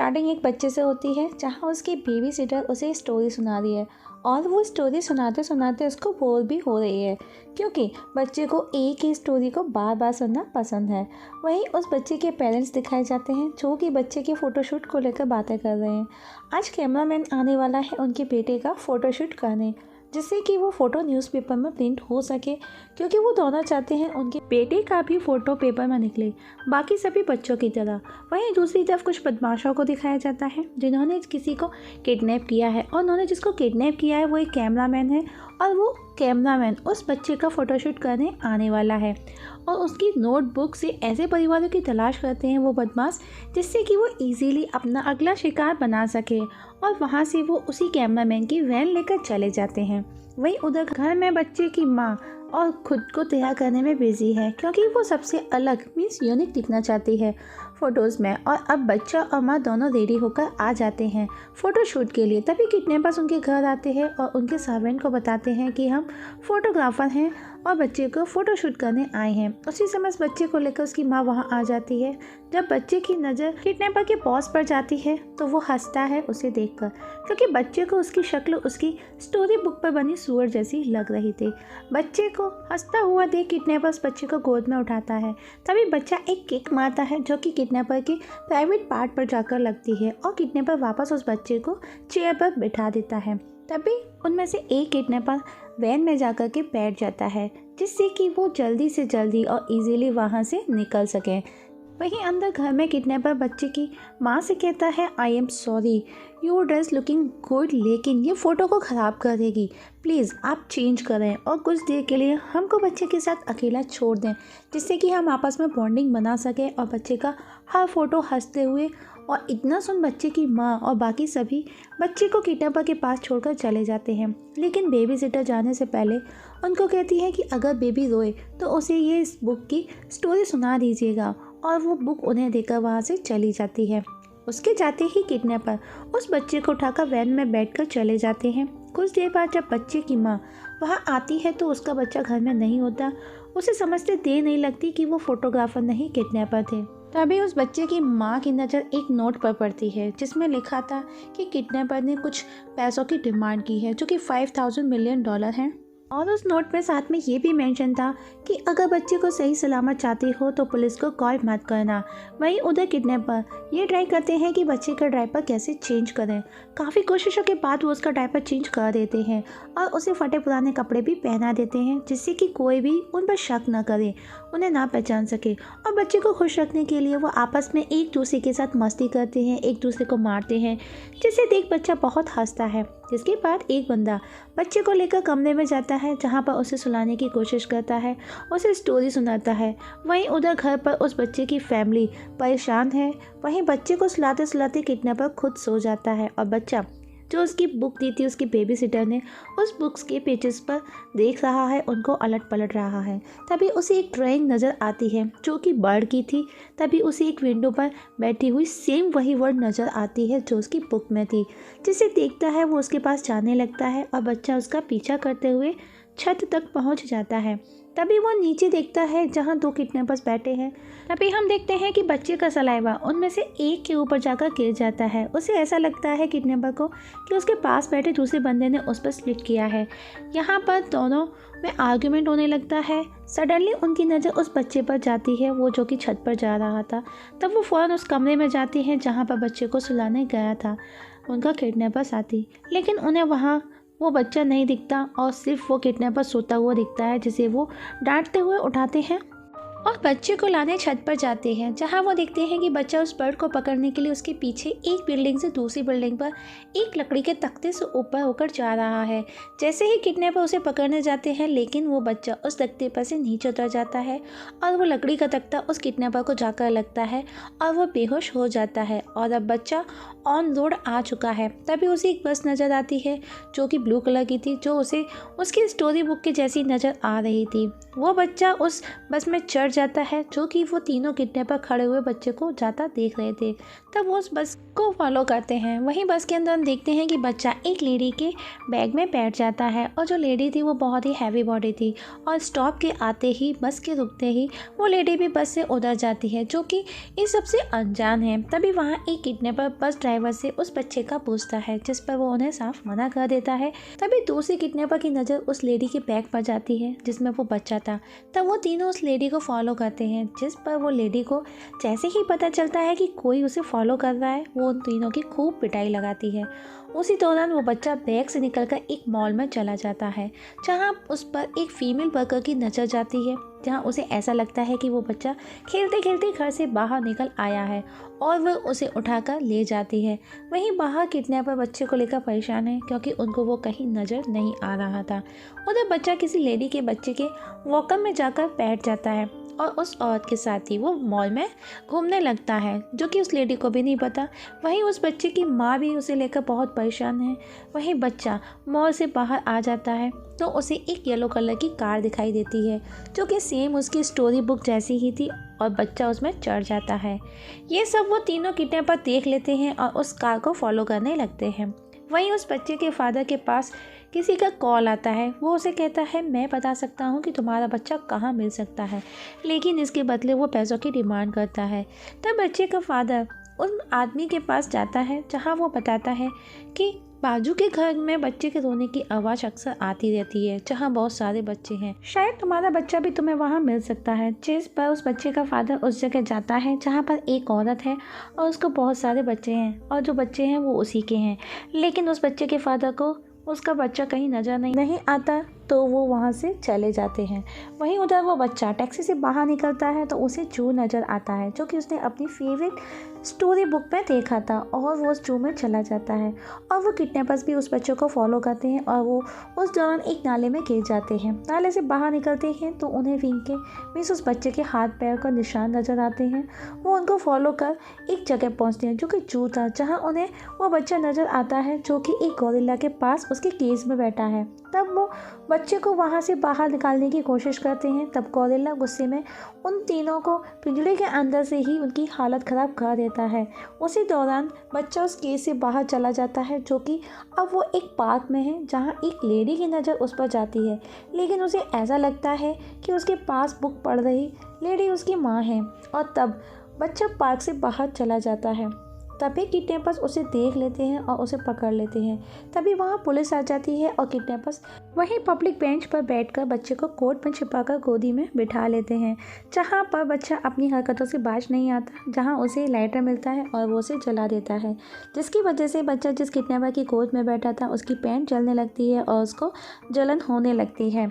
Starting एक बच्चे से होती है जहाँ उसकी बेबी सिटर उसे स्टोरी सुना रही है और वो स्टोरी सुनाते सुनाते उसको बोर भी हो रही है क्योंकि बच्चे को एक ही स्टोरी को बार बार सुनना पसंद है। वहीं उस बच्चे के पेरेंट्स दिखाए जाते हैं जो कि बच्चे के फ़ोटोशूट को लेकर बातें कर रहे हैं। आज कैमरामैन आने वाला है उनके बेटे का फ़ोटोशूट करने, जिससे कि वो फ़ोटो न्यूज़पेपर में प्रिंट हो सके, क्योंकि वो दोनों चाहते हैं उनके बेटे का भी फ़ोटो पेपर में निकले बाकी सभी बच्चों की तरह। वहीं दूसरी तरफ कुछ बदमाशों को दिखाया जाता है जिन्होंने किसी को किडनैप किया है और उन्होंने जिसको किडनैप किया है वो एक कैमरामैन है और वो कैमरामैन उस बच्चे का फ़ोटोशूट करने आने वाला है और उसकी नोटबुक से ऐसे परिवारों की तलाश करते हैं वो बदमाश, जिससे कि वो इजीली अपना अगला शिकार बना सके और वहाँ से वो उसी कैमरामैन की वैन लेकर चले जाते हैं। वहीं उधर घर में बच्चे की माँ और खुद को तैयार करने में बिजी है क्योंकि वो सबसे अलग मीन्स यूनिक दिखना चाहती है फ़ोटोज़ में। और अब बच्चा और माँ दोनों रेडी होकर आ जाते हैं फ़ोटोशूट के लिए। तभी किडनैपर्स उनके घर आते हैं और उनके सर्वेंट को बताते हैं कि हम फ़ोटोग्राफ़र हैं और बच्चे को फ़ोटोशूट करने आए हैं। उसी समय इस बच्चे को लेकर उसकी माँ वहाँ आ जाती है। जब बच्चे की नज़र किडनैपर के बॉस पर जाती है तो वो हंसता है उसे देखकर, क्योंकि बच्चे को उसकी शक्ल उसकी स्टोरी बुक पर बनी सूअर जैसी लग रही थी। बच्चे को हंसता हुआ देख किडनैपर उस बच्चे को गोद में उठाता है। तभी बच्चा एक किक मारता है जो कि किडनैपर के प्राइवेट पार्ट पर जाकर लगती है और किडनैपर वापस उस बच्चे को चेयर पर बिठा देता है। तभी उनमें से एक किडनैपर वैन में जाकर के बैठ जाता है जिससे कि वो जल्दी से जल्दी और इजीली वहाँ से निकल सके। वहीं अंदर घर में किडनैपर बच्चे की माँ से कहता है, I am sorry, your dress looking good, लेकिन ये फ़ोटो को ख़राब कर देगी, प्लीज़ आप चेंज करें और कुछ देर के लिए हमको बच्चे के साथ अकेला छोड़ दें, जिससे कि हम आपस में बॉन्डिंग बना सकें। और बच्चे का हर फोटो हंसते हुए और इतना सुन बच्चे की माँ और बाकी सभी बच्चे को किडनैपर के पास छोड़कर चले जाते हैं। लेकिन बेबी सिटर जाने से पहले उनको कहती है कि अगर बेबी रोए तो उसे ये इस बुक की स्टोरी सुना दीजिएगा, और वो बुक उन्हें देकर वहाँ से चली जाती है। उसके जाते ही किडनैपर उस बच्चे को उठाकर वैन में बैठकर चले जाते हैं। कुछ देर बाद जब बच्चे की माँ वहाँ आती है तो उसका बच्चा घर में नहीं होता। उसे समझते देर नहीं लगती कि वो फोटोग्राफर नहीं किडनैपर थे। तभी उस बच्चे की माँ की नज़र एक नोट पर पड़ती है जिसमें लिखा था कि किडनैपर ने कुछ पैसों की डिमांड की है जो कि $5,000 मिलियन हैं। और उस नोट में साथ में ये भी मेंशन था कि अगर बच्चे को सही सलामत चाहते हो तो पुलिस को कॉल मत करना। वहीं उधर किडनैपर ये ट्राई करते हैं कि बच्चे का डायपर कैसे चेंज करें। काफ़ी कोशिशों के बाद वो उसका डायपर चेंज कर देते हैं और उसे फटे पुराने कपड़े भी पहना देते हैं जिससे कि कोई भी उन पर शक न करे, उन्हें ना पहचान सके। और बच्चे को खुश रखने के लिए वो आपस में एक दूसरे के साथ मस्ती करते हैं, एक दूसरे को मारते हैं, जिसे देख बच्चा बहुत हंसता है। जिसके बाद एक बंदा बच्चे को लेकर कमरे में जाता है जहाँ पर उसे सुलाने की कोशिश करता है, उसे स्टोरी सुनाता है। वहीं उधर घर पर उस बच्चे की फैमिली परेशान है। वहीं बच्चे को सुलाते सुलाते किडनैपर खुद सो जाता है और बच्चा जो उसकी बुक दी थी उसकी बेबी सिटर ने उस बुक्स के पेजेस पर देख रहा है, उनको अलट पलट रहा है। तभी उसे एक ड्राइंग नज़र आती है जो कि बर्ड की थी। तभी उसे एक विंडो पर बैठी हुई सेम वही वर्ड नज़र आती है जो उसकी बुक में थी, जिसे देखता है वो उसके पास जाने लगता है और बच्चा उसका पीछा करते हुए छत तक पहुंच जाता है। तभी वो नीचे देखता है जहां 2 किडनैपर्स बैठे हैं। तभी हम देखते हैं कि बच्चे का सलाइवा उनमें से एक के ऊपर जाकर गिर जाता है। उसे ऐसा लगता है किडनैपर को कि उसके पास बैठे दूसरे बंदे ने उस पर स्लिट किया है। यहाँ पर दोनों में आर्ग्यूमेंट होने लगता है। सडनली उनकी नज़र उस बच्चे पर जाती है वो जो कि छत पर जा रहा था। तब वो फ़ौरन उस कमरे में जाती हैं जहाँ पर बच्चे को सुलाने गया था उनका किडनैपर साथी, लेकिन उन्हें वहाँ वो बच्चा नहीं दिखता और सिर्फ वो किडनैपर सोता हुआ दिखता है, जिसे वो डांटते हुए उठाते हैं और बच्चे को लाने छत पर जाते हैं जहां वो देखते हैं कि बच्चा उस बर्ड को पकड़ने के लिए उसके पीछे एक बिल्डिंग से दूसरी बिल्डिंग पर एक लकड़ी के तख्ते से ऊपर होकर जा रहा है। जैसे ही किडनैपर उसे पकड़ने जाते हैं लेकिन वो बच्चा उस तख्ते पर से नीचे उतर जाता है और वो लकड़ी का तख्ता उस किडनैपर को जाकर लगता है और वो बेहोश हो जाता है। और अब बच्चा ऑन रोड आ चुका है। तभी उसे एक बस नज़र आती है जो कि ब्लू कलर की थी, जो उसे उसकी स्टोरी बुक की जैसी नज़र आ रही थी। वो बच्चा उस बस में चढ़ जाता है, जो कि वो तीनों किडनैपर खड़े हुए बच्चे को जाता देख रहे थे। तब वो उस बस को फॉलो करते हैं। वहीं बस के अंदर हम देखते हैं कि बच्चा एक लेडी के बैग में बैठ जाता है और जो लेडी थी वो बहुत ही हैवी बॉडी थी और स्टॉप के आते ही, बस के रुकते ही वो लेडी भी बस से उतर जाती है, जो कि इस सबसे अनजान है। तभी वहाँ एक किडनैपर बस ड्राइवर से उस बच्चे का पूछता है, जिस पर वो उन्हें साफ मना कर देता है। तभी दूसरी किडनैपर की नज़र उस लेडी के बैग पर जाती है जिसमें वो बच्चा था। तब वो तीनों उस लेडी को फॉलो करते हैं, जिस पर वो लेडी को जैसे ही पता चलता है कि कोई उसे फॉलो कर रहा है, वो उन तीनों की खूब पिटाई लगाती है। उसी दौरान वो बच्चा बैग से निकलकर एक मॉल में चला जाता है, जहां उस पर एक फीमेल वर्कर की नज़र जाती है, जहां उसे ऐसा लगता है कि वो बच्चा खेलते खेलते घर से बाहर निकल आया है और वह उसे उठाकर ले जाती है। वहीं बाहर किडनैपर बच्चे को लेकर परेशान है, क्योंकि उनको वो कहीं नज़र नहीं आ रहा था। उधर बच्चा किसी लेडी के बच्चे के वॉकर में जाकर बैठ जाता है और उस औरत के साथ ही वो मॉल में घूमने लगता है, जो कि उस लेडी को भी नहीं पता। वहीं उस बच्चे की माँ भी उसे लेकर बहुत परेशान है। वहीं बच्चा मॉल से बाहर आ जाता है तो उसे एक येलो कलर की कार दिखाई देती है, जो कि सेम उसकी स्टोरी बुक जैसी ही थी, और बच्चा उसमें चढ़ जाता है। ये सब वो तीनों किडनैपर देख लेते हैं और उस कार को फॉलो करने लगते हैं। वहीं उस बच्चे के फादर के पास किसी का कॉल आता है। वो उसे कहता है, मैं बता सकता हूँ कि तुम्हारा बच्चा कहाँ मिल सकता है, लेकिन इसके बदले वो पैसों की डिमांड करता है। तब बच्चे का फादर उन आदमी के पास जाता है, जहाँ वो बताता है कि बाजू के घर में बच्चे के रोने की आवाज़ अक्सर आती रहती है, जहाँ बहुत सारे बच्चे हैं, शायद तुम्हारा बच्चा भी तुम्हें वहाँ मिल सकता है। जिस पर उस बच्चे का फादर उस जगह जाता है जहाँ पर एक औरत है और उसको बहुत सारे बच्चे हैं, और जो बच्चे हैं वो उसी के हैं। लेकिन उस बच्चे के फादर को उसका बच्चा कहीं नज़र नहीं आता, तो वो वहाँ से चले जाते हैं। वहीं उधर वो बच्चा टैक्सी से बाहर निकलता है तो उसे जू नज़र आता है, जो कि उसने अपनी फेवरेट स्टोरी बुक में देखा था, और वो उस जू में चला जाता है। और वो किडनैपर्स भी उस बच्चे को फॉलो करते हैं और वो उस दौरान एक नाले में गिर जाते हैं। नाले से बाहर निकलते हैं तो उन्हें विंग के मीन्स उस बच्चे के हाथ पैर का निशान नज़र आते हैं। वो उनको फॉलो कर एक जगह पहुँचते हैं, जो कि जू था, जहाँ उन्हें वो बच्चा नज़र आता है, जो कि एक गोरिल्ला के पास उसके केज में बैठा है। तब वो बच्चे को वहाँ से बाहर निकालने की कोशिश करते हैं। तब गोरिल्ला गुस्से में उन तीनों को पिंजरे के अंदर से ही उनकी हालत ख़राब कर देता है। उसी दौरान बच्चा उस केज से बाहर चला जाता है, जो कि अब वो एक पार्क में है, जहाँ एक लेडी की नज़र उस पर जाती है। लेकिन उसे ऐसा लगता है कि उसके पास बुक पढ़ रही लेडी उसकी माँ है, और तब बच्चा पार्क से बाहर चला जाता है। तभी किडनैपर्स उसे देख लेते हैं और उसे पकड़ लेते हैं। तभी वहाँ पुलिस आ जाती है और किडनैपर्स वहीं पब्लिक बेंच पर बैठकर बच्चे को कोट में छिपाकर गोदी में बिठा लेते हैं, जहाँ पर बच्चा अपनी हरकतों से बाज नहीं आता, जहाँ उसे लाइटर मिलता है और वो उसे जला देता है, जिसकी वजह से बच्चा जिस किडनैपर की गोद में बैठा था उसकी पैंट जलने लगती है और उसको जलन होने लगती है।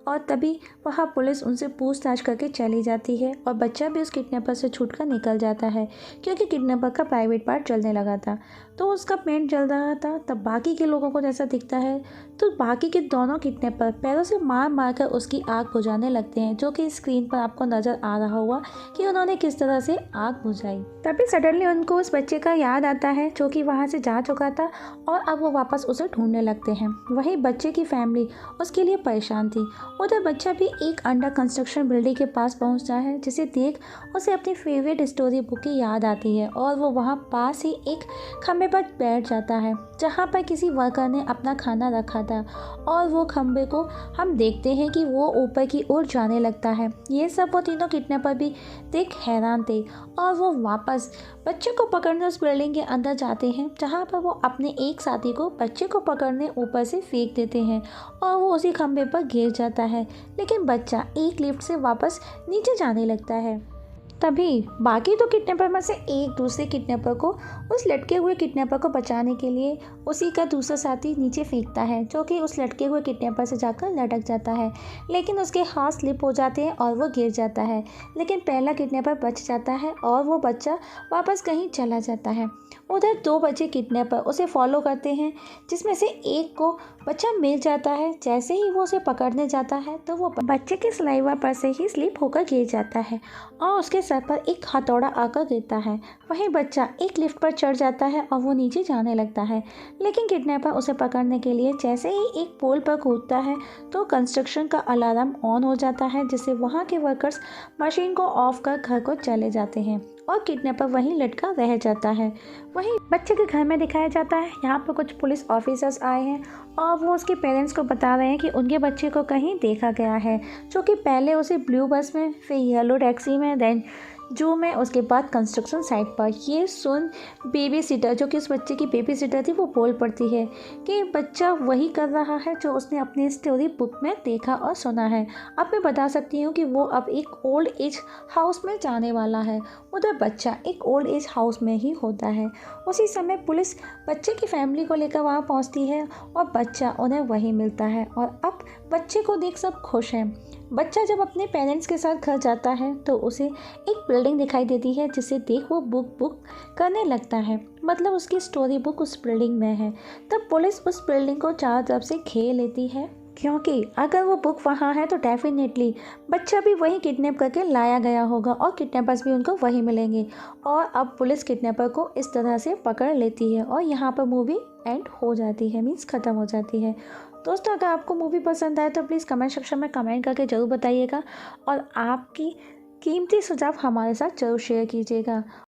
और तभी वहाँ पुलिस उनसे पूछताछ करके चली जाती है और बच्चा भी उस किडनैपर से छूटकर निकल जाता है, क्योंकि किडनैपर का प्राइवेट पार्ट जलने लगा था, तो उसका पेंट जल रहा था। तब बाकी के लोगों को जैसा दिखता है तो बाकी के दोनों किडनैपर पैरों से मार मार कर उसकी आग बुझाने लगते हैं, जो कि स्क्रीन पर आपको नज़र आ रहा होगा कि उन्होंने किस तरह से आग बुझाई। तभी सडनली उनको उस बच्चे का याद आता है, जो कि वहाँ से जा चुका था, और अब वो वापस उसे ढूंढने लगते हैं। वहीं बच्चे की फैमिली उसके लिए परेशान थी। उधर बच्चा भी एक अंडर कंस्ट्रक्शन बिल्डिंग के पास पहुंचता है, जिसे देख उसे अपनी फेवरेट स्टोरी बुक की याद आती है, और वो वहां पास ही एक खंबे पर बैठ जाता है, जहां पर किसी वर्कर ने अपना खाना रखा था, और वो खंबे को हम देखते हैं कि वो ऊपर की ओर जाने लगता है। ये सब वो तीनों किडनैपर भी देख हैरान थे, और वो वापस बच्चे को पकड़ने उस बिल्डिंग के अंदर जाते हैं, जहाँ पर वो अपने एक साथी को बच्चे को पकड़ने ऊपर से फेंक देते हैं, और वो उसी खंबे पर गिर जाता है। लेकिन बच्चा एक लिफ्ट से वापस नीचे जाने लगता है। तभी बाकी दो किडनैपर में से एक दूसरे किडनैपर को उस लटके हुए किडनैपर को बचाने के लिए उसी का दूसरा साथी नीचे फेंकता है, जो कि उस लटके हुए किडनैपर से जाकर लटक जाता है। लेकिन उसके हाथ स्लिप हो जाते हैं और वो गिर जाता है। लेकिन पहला किडनैपर बच जाता है और वो बच्चा वापस कहीं चला जाता है। उधर दो बचे किडनैपर उसे फॉलो करते हैं, जिसमें से एक को बच्चा मिल जाता है। जैसे ही वो उसे पकड़ने जाता है तो वो बच्चे के सलाइवा पर से ही स्लिप होकर गिर जाता है और उसके सर पर एक हथौड़ा आकर गिरता है। वहीं बच्चा एक लिफ्ट पर चढ़ जाता है और वो नीचे जाने लगता है, लेकिन किडनैपर उसे पकड़ने के लिए जैसे ही एक पोल पर कूदता है तो कंस्ट्रक्शन का अलार्म ऑन हो जाता है, जिससे वहाँ के वर्कर्स मशीन को ऑफ कर घर को चले जाते हैं और किडनैपर वहीं लटका रह जाता है। वहीं बच्चे के घर में दिखाया जाता है यहाँ पर कुछ पुलिस ऑफिसर्स आए हैं और वो उसके पेरेंट्स को बता रहे हैं कि उनके बच्चे को कहीं देखा गया है, जो कि पहले उसे ब्लू बस में, फिर येलो टैक्सी में, देन जू में, उसके बाद कंस्ट्रक्शन साइट पर। ये सुन बेबी सिटर, जो कि उस बच्चे की बेबी सिटर थी, वो बोल पड़ती है कि बच्चा वही कर रहा है जो उसने अपनी स्टोरी बुक में देखा और सुना है। अब मैं बता सकती हूँ कि वो अब एक ओल्ड एज हाउस में जाने वाला है। उधर बच्चा एक ओल्ड एज हाउस में ही होता है। उसी समय पुलिस बच्चे की फैमिली को लेकर वहाँ पहुँचती है और बच्चा उन्हें वहीं मिलता है और अब बच्चे को देख सब खुश हैं। बच्चा जब अपने पेरेंट्स के साथ घर जाता है तो उसे एक बिल्डिंग दिखाई देती है, जिसे देख वो बुक करने लगता है, मतलब उसकी स्टोरी बुक उस बिल्डिंग में है। तब पुलिस उस बिल्डिंग को चारों तरफ से घेर लेती है, क्योंकि अगर वो बुक वहाँ है तो डेफिनेटली बच्चा भी वहीं किडनैप करके लाया गया होगा और किडनैपर्स भी उनको वहीं मिलेंगे। और अब पुलिस किडनैपर को इस तरह से पकड़ लेती है और यहाँ पर मूवी एंड हो जाती है, मीन्स ख़त्म हो जाती है। दोस्तों, अगर आपको मूवी पसंद आए तो प्लीज़ कमेंट सेक्शन में कमेंट करके ज़रूर बताइएगा और आपकी कीमती सुझाव हमारे साथ ज़रूर शेयर कीजिएगा।